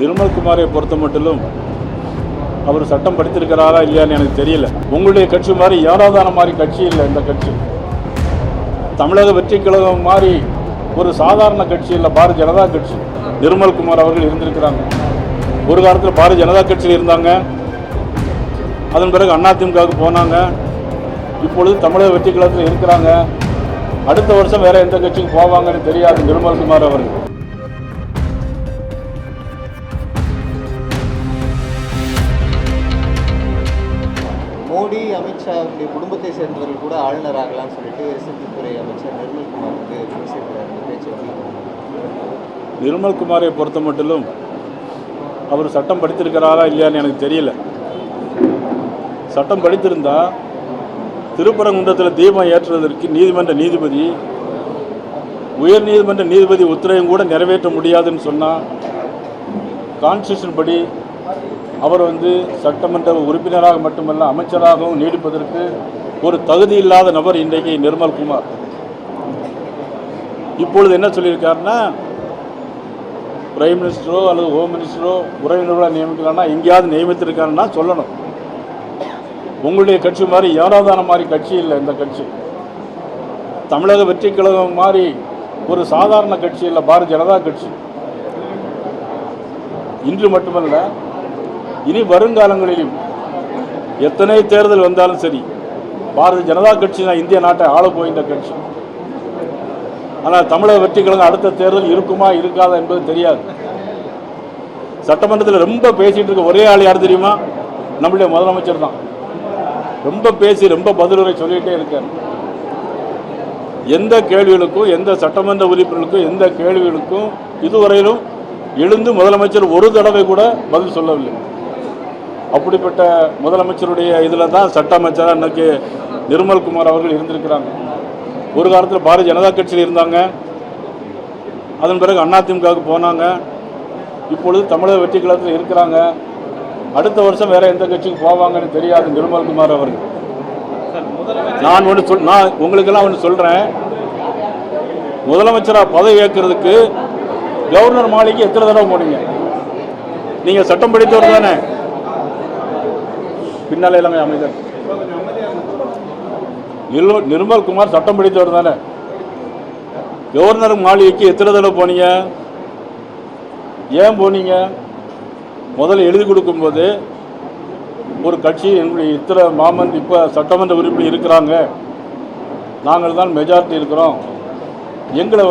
நிர்மல்குமாரை பொறுத்த மட்டிலும் அவர் சட்டம் படித்திருக்கிறாரா இல்லையான்னு எனக்கு தெரியல. உங்களுடைய கட்சி மாதிரி யாராதான மாதிரி கட்சி இல்லை. இந்த கட்சி தமிழக வெற்றி கழகம் மாதிரி ஒரு சாதாரண கட்சி இல்லை. பாரதிய ஜனதா கட்சி. நிர்மல்குமார் அவர்கள் இருந்திருக்கிறாங்க. ஒரு காலத்தில் பாரதிய ஜனதா கட்சியில் இருந்தாங்க. அதன் பிறகு அதிமுகவுக்கு போனாங்க. இப்பொழுது தமிழக வெற்றி கழகத்தில் இருக்கிறாங்க. அடுத்த வருஷம் வேற எந்த கட்சிக்கு போவாங்கன்னு தெரியாது நிர்மல்குமார் அவர்கள். மோடி, அமித்ஷா குடும்பத்தை சேர்ந்தவர்கள் கூட ஆளுநர் ஆகலாம்னு சொல்லிட்டு எரிசக்தித்துறை அமைச்சர் நிர்மல்குமார் பேசியிருக்கிறார். பேச்சு நிர்மல்குமாரை பொறுத்த மட்டிலும் அவர் சட்டம் படித்திருக்கிறாரா இல்லையான்னு எனக்கு தெரியல. சட்டம் படித்திருந்தா திருப்பரங்குன்றத்தில் தீபம் ஏற்றுவதற்கு நீதிமன்ற நீதிபதி, உயர் நீதிமன்ற நீதிபதி உத்தரவையும் கூட நிறைவேற்ற முடியாதுன்னு சொன்னால் கான்ஸ்டியூஷன் படி அவர் சட்டமன்ற உறுப்பினராக மட்டுமல்ல அமைச்சராகவும் நீடிப்பதற்கு ஒரு தகுதி இல்லாத நபர் இன்றைக்கு நிர்மல்குமார். இப்பொழுது என்ன சொல்லியிருக்காருன்னா, பிரைம் மினிஸ்டரோ அல்லது ஹோம் மினிஸ்டரோ உறவினர்களாக நியமிக்கலாம்னா எங்கேயாவது நியமித்திருக்காருன்னா சொல்லணும். உங்களுடைய கட்சி மாதிரி யாராதான மாதிரி கட்சி இல்லை. இந்த கட்சி தமிழக வெற்றி கழகம் மாதிரி ஒரு சாதாரண கட்சி இல்லை. பாரதிய ஜனதா கட்சி. இன்று மட்டுமல்ல, இனி வருங்காலங்களிலும் எத்தனை தேர்தல் வந்தாலும் சரி பாரதிய ஜனதா கட்சி தான் இந்திய நாட்டை ஆள போகின்ற கட்சி. ஆனால் தமிழக வெற்றி கழகம் அடுத்த தேர்தல் இருக்குமா இருக்காதா என்பது தெரியாது. சட்டமன்றத்தில் ரொம்ப பேசிட்டு இருக்க ஒரே ஆள் யார் தெரியுமா? நம்மளுடைய முதலமைச்சர் தான். ரொம்ப பேசி ரொம்ப பதிலுரை சொல்லிகிட்டே இருக்கார். எந்த கேள்விகளுக்கும், எந்த சட்டமன்ற உறுப்பினர்களுக்கும், எந்த கேள்விகளுக்கும் இதுவரையிலும் எழுந்து முதலமைச்சர் ஒரு தடவை கூட பதில் சொல்லவில்லை. அப்படிப்பட்ட முதலமைச்சருடைய இதில் தான் சட்ட அமைச்சராக இன்னைக்கு நிர்மல்குமார் அவர்கள் இருந்திருக்கிறாங்க. ஒரு காலத்தில் பாரதிய ஜனதா கட்சியில் இருந்தாங்க. அதன் பிறகு அதிமுகவுக்கு போனாங்க. இப்பொழுது தமிழக வெற்றி கழகத்தில் இருக்கிறாங்க. அடுத்த வருஷம் வேற எந்த கட்சிக்கு போவாங்கன்னு தெரியாது நிர்மல்குமார் அவர்கள். நான் உங்களுக்கெல்லாம் ஒன்று சொல்கிறேன். முதலமைச்சராக பதவி ஏற்கிறதுக்கு கவர்னர் மாளிகைக்கு எத்தனை தடவை போனீங்க? நீங்கள் சட்டம் படித்தவர் தானே? பின்னாலே எல்லாமே அமைச்சர் நிர்மல்குமார் சட்டம் படித்தவர் தானே? கவர்னர் மாளிகைக்கு எத்தனை தடவை போனீங்க? ஏன் போனீங்க? முதல்ல எழுதி கொடுக்கும்போது ஒரு கட்சி எங்களுடைய இத்தனை மாமன் இப்போ சட்டமன்ற உறுப்பினர் இருக்கிறாங்க, நாங்கள் தான் மெஜாரிட்டி இருக்கிறோம், எங்களை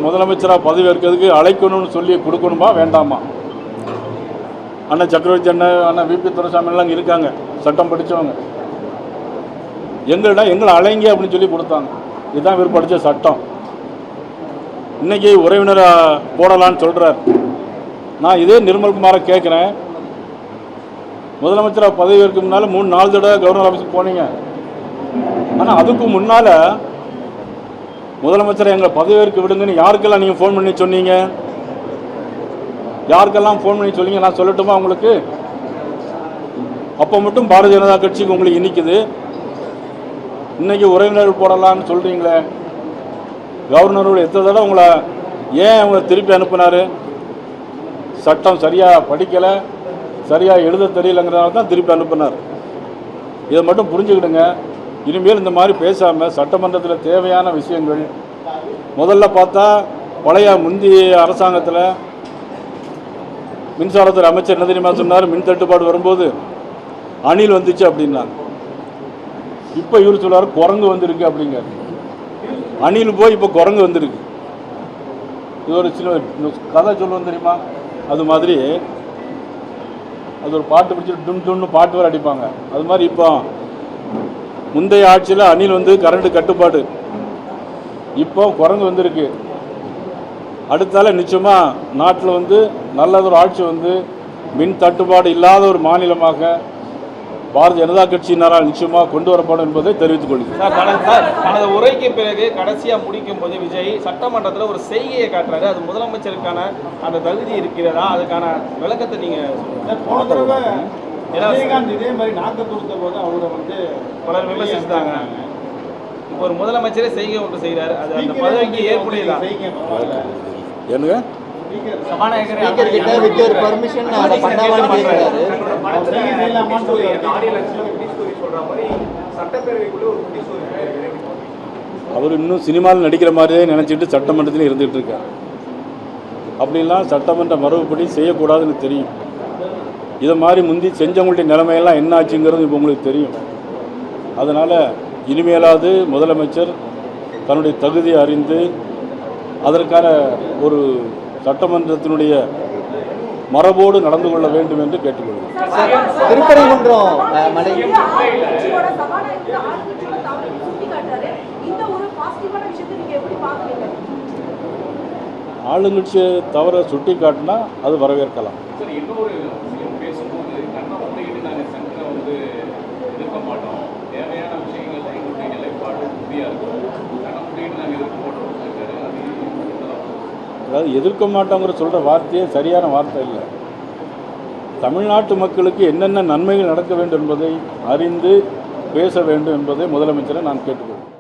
முதலமைச்சராக பதவி ஏற்கிறதுக்கு அழைக்கணும்னு சொல்லி கொடுக்கணுமா வேண்டாமா? அண்ணன் சக்கரவர்த்தி அண்ணன் விபி துரைசாமிலாம் இருக்காங்க, சட்டம் படித்தவங்க. எங்களை அழைங்க அப்படின்னு சொல்லி கொடுத்தாங்க. இதுதான் இவர் படித்த சட்டம். இன்னைக்கு உறவினரை போடலான்னு சொல்கிறார். நான் இதே நிர்மல்குமாரை கேட்குறேன், முதலமைச்சராக பதவி ஏற்க முன்னால் 3-4 தடவை கவர்னர் ஆஃபீஸுக்கு போனீங்க. ஆனால் அதுக்கு முன்னால் முதலமைச்சரை எங்களை பதவி ஏற்க விடுங்கன்னு யாருக்கெல்லாம் நீங்கள் ஃபோன் பண்ணி சொன்னீங்க? யாருக்கெல்லாம் ஃபோன் பண்ணி சொன்னீங்க? நான் சொல்லட்டுமா உங்களுக்கு? அப்போ மட்டும் பாரதிய ஜனதா கட்சிக்கு உங்களுக்கு இனிக்குது. இன்னைக்கு உறவினர்கள் போடலான்னு சொல்கிறீங்களே, கவர்னரோட எத்தனை தடவை ஏன் உங்களை திருப்பி அனுப்புனார்? சட்டம் சரியாக படிக்கலை, சரியாக எழுத தெரியலைங்கிறதால தான் திருப்பி அனுப்புனார். இதை மட்டும் புரிஞ்சுக்கிடுங்க. இனிமேல் இந்த மாதிரி பேசாமல் சட்டமன்றத்தில் தேவையான விஷயங்கள், முதல்ல பார்த்தா பழைய முந்தைய அரசாங்கத்தில் மின்சாரத்துறை அமைச்சர் என்ன தெரியுமா சொன்னார்? மின் தட்டுப்பாடு வரும்போது அணில் வந்துச்சு அப்படின்னாங்க. இப்போ இவர் சொல்றாரு குரங்கு வந்திருக்கு அப்படிங்க. அணில் போய் இப்போ குரங்கு வந்திருக்கு. இது ஒரு சின்ன கதை சொல்லுவோம் தெரியுமா? அது மாதிரி அது ஒரு பாட்டு பிடிச்சிட்டு டும் டுன்னு பாட்டு வர அடிப்பாங்க. அது மாதிரி இப்போ முந்தைய ஆட்சியில் அணில் கரண்ட் கட்டுப்பாடு, இப்போ குரங்கு வந்திருக்கு. அடுத்தால நிச்சயமாக நாட்டில் நல்லதொரு ஆட்சி மின் தட்டுப்பாடு இல்லாத ஒரு மாநிலமாக பாரதிய ஜனதா கட்சியினரால் நிச்சயமாக கொண்டு வரப்படும் என்பதை தெரிவித்துக் கொள்கிறேன். தனது உரைக்கு பிறகு கடைசியாக முடிக்கும் போது விஜய் சட்டமன்றத்தில் ஒரு செய்கையை காட்டுறாரு. அது முதலமைச்சருக்கான அந்த தகுதி இருக்கிறதா? அதுக்கான விளக்கத்தை நீங்கள் இதே மாதிரி நாக்க கொடுத்த போது அவரை பலர் விமர்சிச்சுட்டாங்க. இப்போ ஒரு முதலமைச்சரே செய்கை ஒன்று செய்கிறார். அது அந்த பதவிக்கு ஏற்புடையதா? என்னங்க ஸ்பீக்கர் கிட்ட வித் ஒரு பர்மிஷன் அதை பண்ணாமன்னு கேட்கிறாரு. அவர் இன்னும் சினிமாவில் நடிக்கிற மாதிரியே நினச்சிட்டு சட்டமன்றத்திலும் இருந்துகிட்டு இருக்கார். அப்படிலாம் சட்டமன்ற மரபுப்படி செய்யக்கூடாதுன்னு தெரியும். இதை மாதிரி முந்தி செஞ்சவங்களுடைய நிலைமையெல்லாம் என்ன ஆச்சுங்கிறது இப்போ உங்களுக்கு தெரியும். அதனால் இனிமேலாவது முதலமைச்சர் தன்னுடைய தகுதியை அறிந்து அதற்கான ஒரு சட்டமன்றத்தினுடைய மரபோடு நடந்து கொள்ள வேண்டும் என்று கேட்டுக்கொள்கிறேன். திருப்பரங்குன்றம் மலை ஆளுங்கட்சியை தவற சுட்டி காட்டினா அது வரவேற்கலாம். சார், இன்னொரு விஷயம் பேசும்போது கண்ணை முறையிட்டு நாங்கள் சங்கரை எதிர்க்க மாட்டோம், தேவையான விஷயங்கள் எங்களுடைய நிலைப்பாடு உறுதியாக இருக்கும், கண்ணை முறையிட்டு நாங்கள் எதிர்க்க மாட்டோம் சொல்லிட்டாரு. அதாவது எதிர்க்க மாட்டோங்கிற சொல்கிற வார்த்தையே சரியான வார்த்தை இல்லை. தமிழ்நாட்டு மக்களுக்கு என்னென்ன நன்மைகள் நடக்க வேண்டும் என்பதை அறிந்து பேச வேண்டும் என்பதை முதலமைச்சரை நான் கேட்டுக்கொள்கிறேன்.